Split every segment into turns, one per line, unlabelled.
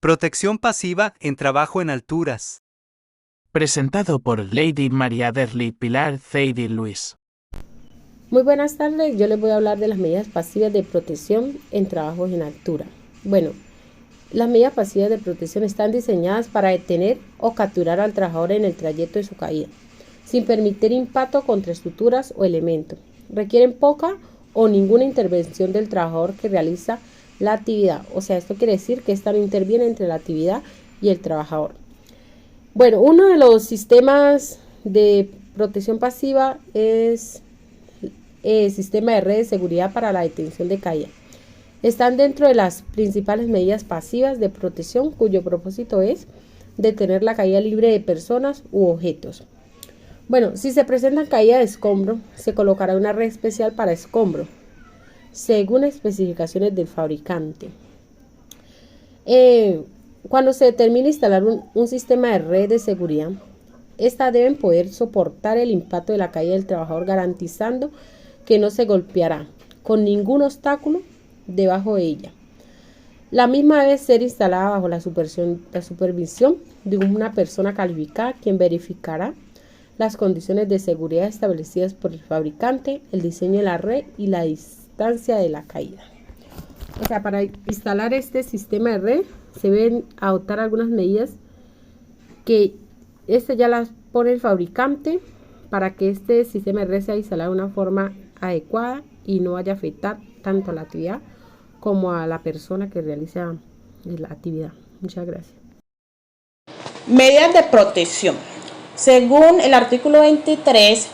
Protección pasiva en trabajo en alturas.
Presentado por Lady María Derly Pilar Zeidi Luis.
Muy buenas tardes, yo les voy a hablar de las medidas pasivas de protección en trabajos en altura. Bueno, las medidas pasivas de protección están diseñadas para detener o capturar al trabajador en el trayecto de su caída, sin permitir impacto contra estructuras o elementos. Requieren poca o ninguna intervención del trabajador que realiza la actividad. O sea, esto quiere decir que esta no interviene entre la actividad y el trabajador. Bueno, uno de los sistemas de protección pasiva es el sistema de red de seguridad para la detención de caída. Están dentro de las principales medidas pasivas de protección cuyo propósito es detener la caída libre de personas u objetos. Bueno, si se presenta caída de escombro, se colocará una red especial para escombro, según especificaciones del fabricante. Cuando se determine instalar un sistema de red de seguridad, estas deben poder soportar el impacto de la caída del trabajador, garantizando que no se golpeará con ningún obstáculo debajo de ella. La misma debe ser instalada bajo la supervisión de una persona calificada, quien verificará las condiciones de seguridad establecidas por el fabricante, el diseño de la red y la distancia de la caída. O sea, para instalar este sistema de red se deben adoptar algunas medidas que ya las pone el fabricante para que este sistema de red sea instalado de una forma adecuada y no vaya a afectar tanto a la actividad como a la persona que realiza la actividad. Muchas gracias.
Medidas de protección. Según el artículo 23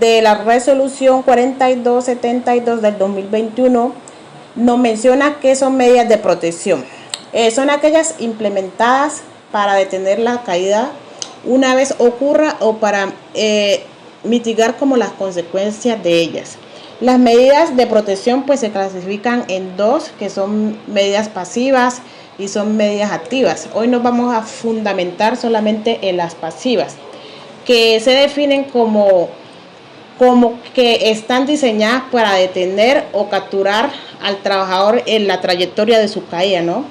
de la resolución 4272 del 2021, nos menciona que son medidas de protección. Son aquellas implementadas para detener la caída una vez ocurra o para mitigar como las consecuencias de ellas. Las medidas de protección pues se clasifican en dos, que son medidas pasivas y son medidas activas. Hoy nos vamos a fundamentar solamente en las pasivas, que se definen como que están diseñadas para detener o capturar al trabajador en la trayectoria de su caída, ¿no?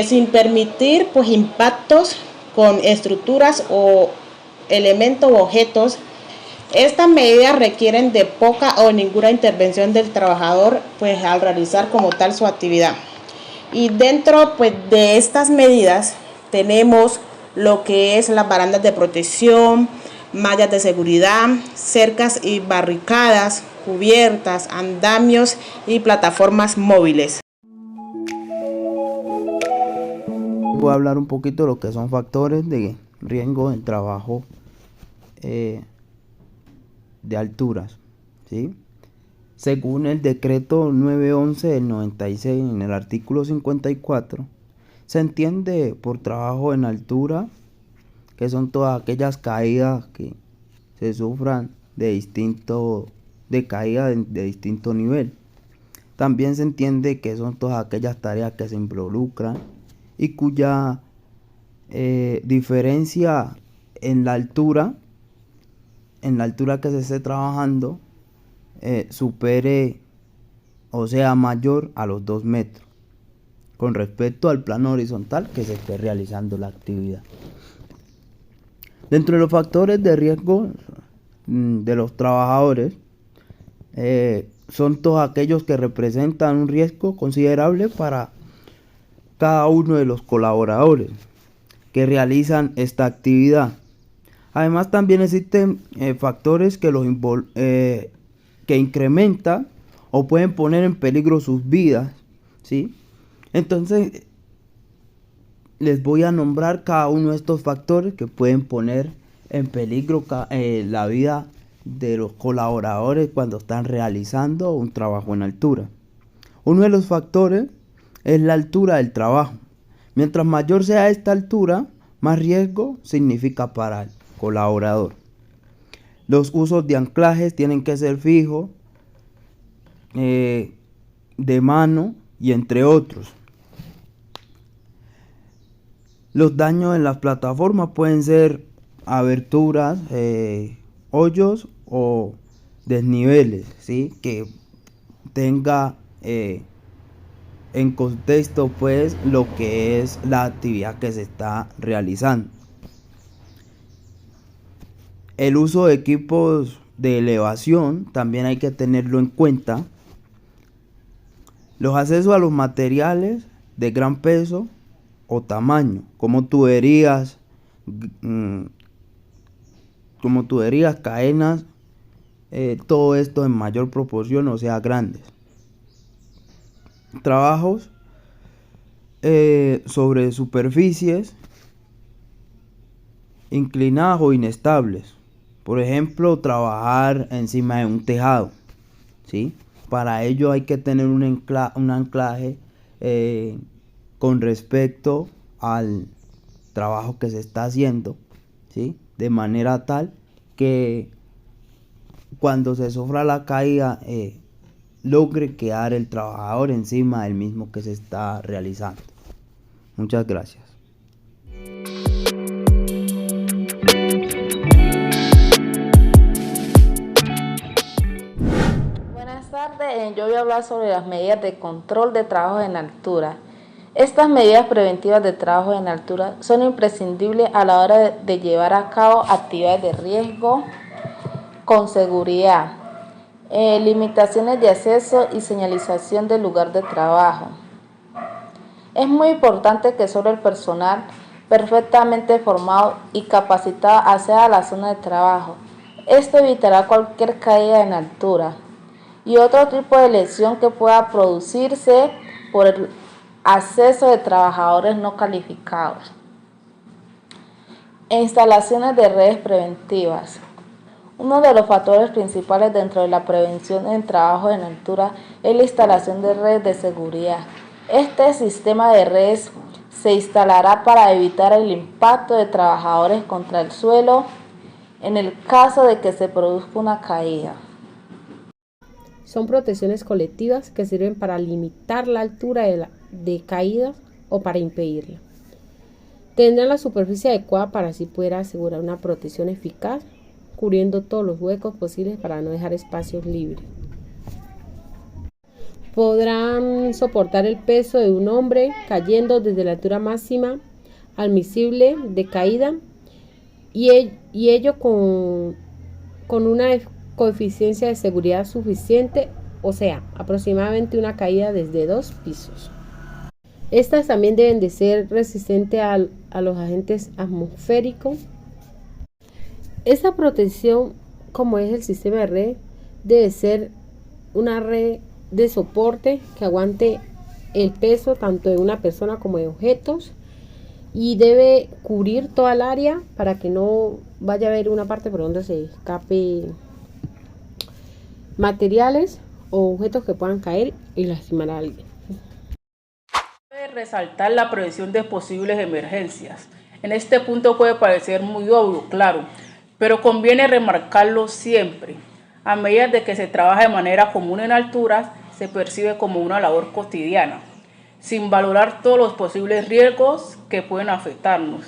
Sin permitir pues impactos con estructuras o elementos o objetos. Estas medidas requieren de poca o ninguna intervención del trabajador pues al realizar como tal su actividad. Y dentro pues de estas medidas tenemos lo que es las barandas de protección, mallas de seguridad, cercas y barricadas, cubiertas, andamios y plataformas móviles.
Voy a hablar un poquito de lo que son factores de riesgo en trabajo de alturas, ¿sí? Según el decreto 911 del 96, en el artículo 54, se entiende por trabajo en altura que son todas aquellas caídas que se sufran de caída de distinto nivel. También se entiende que son todas aquellas tareas que se involucran y cuya diferencia en la altura que se esté trabajando supere o sea mayor a los 2 metros con respecto al plano horizontal que se esté realizando la actividad. Dentro de los factores de riesgo de los trabajadores son todos aquellos que representan un riesgo considerable para cada uno de los colaboradores que realizan esta actividad. Además, también existen factores que que incrementan o pueden poner en peligro sus vidas, ¿sí? Entonces, les voy a nombrar cada uno de estos factores que pueden poner en peligro la vida de los colaboradores cuando están realizando un trabajo en altura. Uno de los factores es la altura del trabajo. Mientras mayor sea esta altura, más riesgo significa para el colaborador. Los usos de anclajes tienen que ser fijos, de mano y entre otros. Los daños en las plataformas pueden ser aberturas, hoyos o desniveles, ¿sí? Que tenga en contexto pues lo que es la actividad que se está realizando. El uso de equipos de elevación también hay que tenerlo en cuenta. Los accesos a los materiales de gran peso o tamaño, como tuberías, cadenas, todo esto en mayor proporción, o sea, grandes. Trabajos sobre superficies inclinadas o inestables. Por ejemplo, trabajar encima de un tejado, ¿sí? Para ello hay que tener un anclaje con respecto al trabajo que se está haciendo, ¿sí? De manera tal que cuando se sufra la caída logre quedar el trabajador encima del mismo que se está realizando. Muchas gracias.
Buenas tardes, yo voy a hablar sobre las medidas de control de trabajos en altura. Estas medidas preventivas de trabajo en altura son imprescindibles a la hora de llevar a cabo actividades de riesgo con seguridad, limitaciones de acceso y señalización del lugar de trabajo. Es muy importante que solo el personal perfectamente formado y capacitado acceda a la zona de trabajo. Esto evitará cualquier caída en altura y otro tipo de lesión que pueda producirse por el acceso de trabajadores no calificados. Instalaciones de redes preventivas. Uno de los factores principales dentro de la prevención en trabajo en altura es la instalación de redes de seguridad. Este sistema de redes se instalará para evitar el impacto de trabajadores contra el suelo en el caso de que se produzca una caída.
Son protecciones colectivas que sirven para limitar la altura de caídas o para impedirla. Tendrán la superficie adecuada para así poder asegurar una protección eficaz, cubriendo todos los huecos posibles para no dejar espacios libres. Podrán soportar el peso de un hombre cayendo desde la altura máxima admisible de caída y ello con una coeficiencia de seguridad suficiente, o sea, aproximadamente una caída desde 2 pisos. Estas también deben de ser resistentes a los agentes atmosféricos. Esta protección, como es el sistema de red, debe ser una red de soporte que aguante el peso tanto de una persona como de objetos y debe cubrir toda el área para que no vaya a haber una parte por donde se escape materiales o objetos que puedan caer y lastimar a alguien.
Debe resaltar la prevención de posibles emergencias. En este punto puede parecer muy obvio, claro, pero conviene remarcarlo siempre. A medida de que se trabaja de manera común en alturas, se percibe como una labor cotidiana, sin valorar todos los posibles riesgos que pueden afectarnos.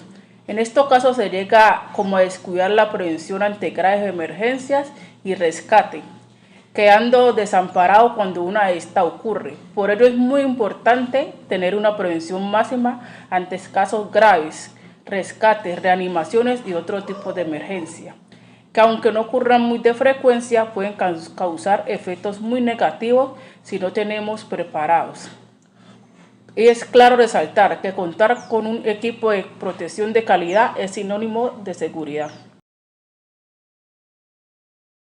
En estos casos se llega como a descuidar la prevención ante graves emergencias y rescate, quedando desamparado cuando una de estas ocurre. Por ello es muy importante tener una prevención máxima ante casos graves, rescates, reanimaciones y otro tipo de emergencia, que aunque no ocurran muy de frecuencia, pueden causar efectos muy negativos si no tenemos preparados. Y es claro resaltar que contar con un equipo de protección de calidad es sinónimo de seguridad.